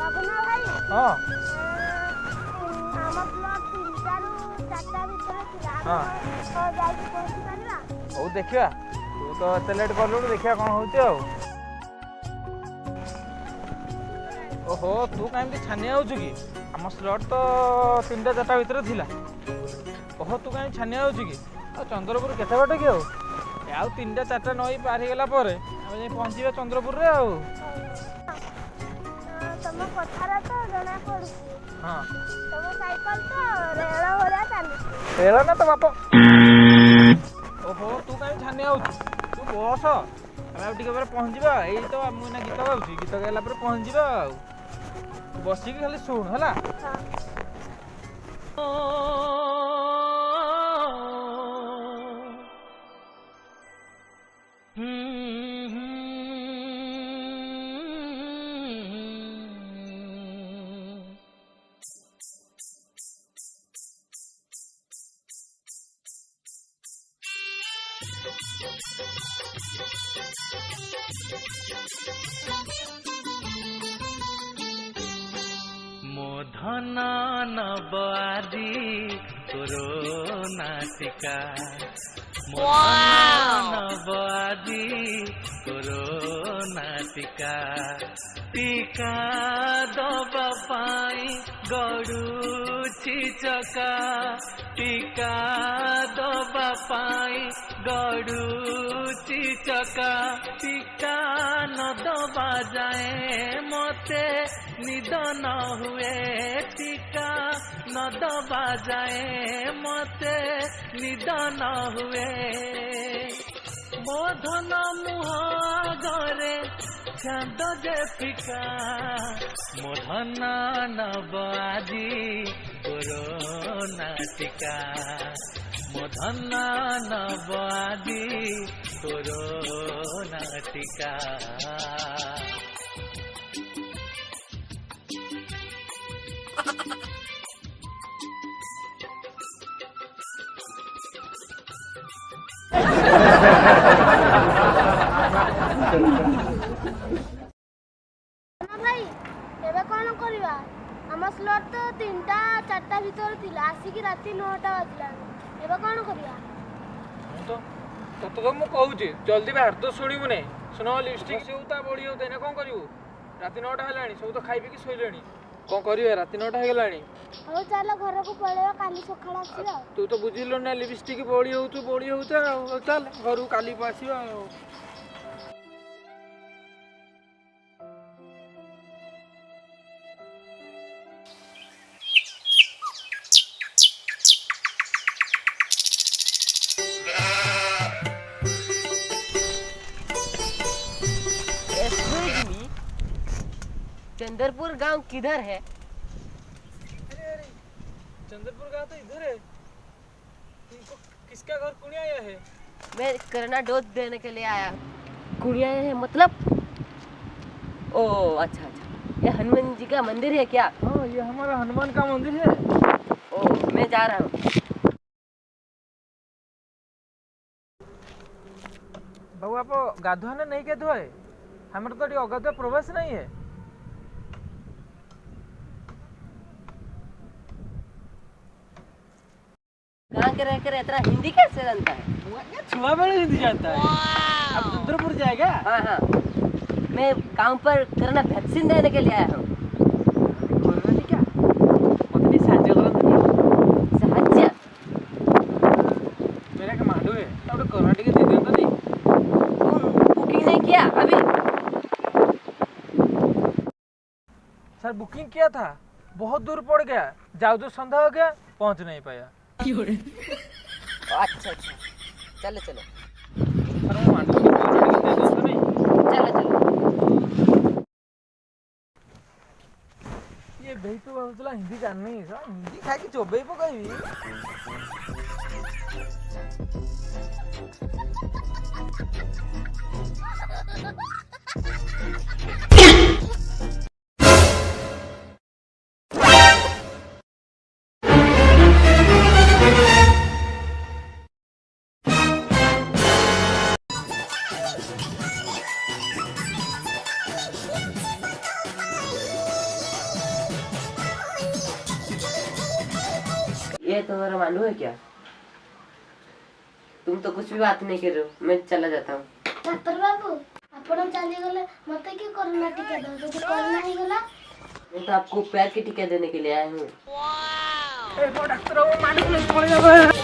बाबुना भाई हाँ हम प्लॉट 3टाରୁ 4ଟା ଭିତରେ ଥିଲା हाँ ତ ଯାଇକି ପହଞ୍ଚି ପାରିବା। ହଉ ଦେଖିବା ତୁ ତ ଏତେ ଲେଟ୍ କଲୁଣି ଦେଖିବା କ'ଣ ହେଉଛି ଆଉ। ଓହୋ ତୁ କାହିଁକି ଛାନିଆ ହେଉଛୁ କି? ଆମ ସ୍ଲଟ୍ ତ 3ଟା 4ଟା ଭିତରେ ଥିଲା। ଓହୋ ତୁ କାହିଁକି ଛାନିଆ ହେଉଛୁ କି? ଆଉ ଚନ୍ଦ୍ରପୁର କେତେ ବାଟ କି ଆଉ? ଆଉ 3ଟା 4ଟା ନଈ ପାର ହେଇଗଲା ପରେ ଆମେ ଯାଇ ପହଞ୍ଚିବା ଚନ୍ଦ୍ରପୁରରେ ଆଉ। ତମ କଥାରେ ତ ଜଣା ପଡୁଛି ହଁ ତମ ସାଇକେଲ ତ ରେଳ ଭଳିଆ ଚାଲୁଛି। ରେଳ ନା ତ ବାପ। ଓହୋ ତୁ କାହିଁକି ଛାନିଆ ହେଉଛୁ? ତୁ ବସ ଆମେ ଆଉ ଟିକେ ପରେ ପହଞ୍ଚିବା। ଏଇ ତ ମୁଁ ଏଇନା ଗୀତ ଗାଉଛି, ଗୀତ ଗାଇଲା ପରେ ପହଞ୍ଚିବା ଆଉ। ତୁ ବସିକି ଖାଲି ଶୁଣୁ ହେଲା। ধন নব আদি করোনা টিকা নব আদি করোনা টিকা টিকা দবা পাই গড়ুছি চকা টিকা দবা পাই গড়ুছি চকা টিকা নদবা যায় মতে নিদ ন হুয়ে টিকা নদবা যায় মতে নিদ ন হুয়ে মোধন মুহ গরে চাঁদ যে ফিকা মোধন নব আজি করোনা টিকা মোধন নব আজি করোনা টিকা। ଭାଇ ଏବେ କ'ଣ କରିବା? ଆମ ସ୍ଲଟ୍ ତ 3ଟା 4ଟା ଭିତରେ ଥିଲା, ଆସିକି ରାତି 9ଟା ବାଜିଲାଣି। ଏବେ କ'ଣ କରିବା? ତତେ ତ ମୁଁ କହୁଛି ଜଲ୍ଦି ବାହାର, ତୁ ଶୁଣିବୁ ନାହିଁ। ଶୁଣ ଲିପଷ୍ଟିକ୍ ସବୁ ତା ବଳି ହେଉଥାଏ ନା, କ'ଣ କରିବୁ? ରାତି 9ଟା ହେଲାଣି, ସବୁ ତ ଖାଇ ପିଇକି ଶୋଇଲେଣି। କ'ଣ କରିବା? ରାତି 9ଟା ହେଇଗଲାଣି। ହଉ ଚାଲ ଘରକୁ ପଳେଇବା, କାଲି ସକାଳେ ଆସିବା। ତୁ ତ ବୁଝିଲୁ ନା ଲିପଷ୍ଟିକ୍ ବଳି ହେଉଛୁ ଆଉ। ଚାଲ ଘରକୁ କାଲି ଆସିବା ଆଉ। चंद्रपुर गांव किधर है? अरे चंद्रपुर गांव तो इधर है। किसका घर कुड़िया आया है? मैं कोरोना डोज देने के लिए आया। कुड़िया है मतलब? ओ अच्छा अच्छा, ये हनुमान जी का मंदिर है क्या? हाँ ये हमारा हनुमान का मंदिर है। ओ मैं जा रहा हूँ। बाबू आप गाधुआने नहीं के धोए, हमारे तो अगाधुआ प्रवेश नहीं है। गाँव के रहकर इतना हिंदी कैसे जानता है? छुआ बेड़े हिंदी जानता है। अब चंद्रपुर जाएगा? हाँ हाँ, मैं गांव पर कोरोना वैक्सीन देने के लिए आया हूँ। कोरोना नहीं क्या मतलब साहाଯ୍य करते साहाଯ୍य मेरा के मांडू है तब कोरोना टिके दे दिया तो नहीं। बुकिंग नहीं किया अभी? सर बुकिंग किया था, बहुत दूर पड़ गया, जाओ जो संध्या हो गया, पहुंच नहीं पाया। अच्छा अच्छा, चलो चलो सर वो मांडू के कोरोना टिके दे दिया तो नहीं। चलो चलो। ये भाई तो चला हिंदी जाननी है, हिंदी खा के चोबई पकाई। ये तुम्हारा मालूम है क्या? तुम तो कुछ भी बात नहीं कर रहे हो, मैं चला जाता हूँ। डॉक्टर बाबू आपण चली गले मते की कोरोना टीका दो जो कोरोना ही गला मैं तो आपको पैर के टीका देने के लिए आया हूँ। डॉक्टर बाबू मालिक पड़ जाए।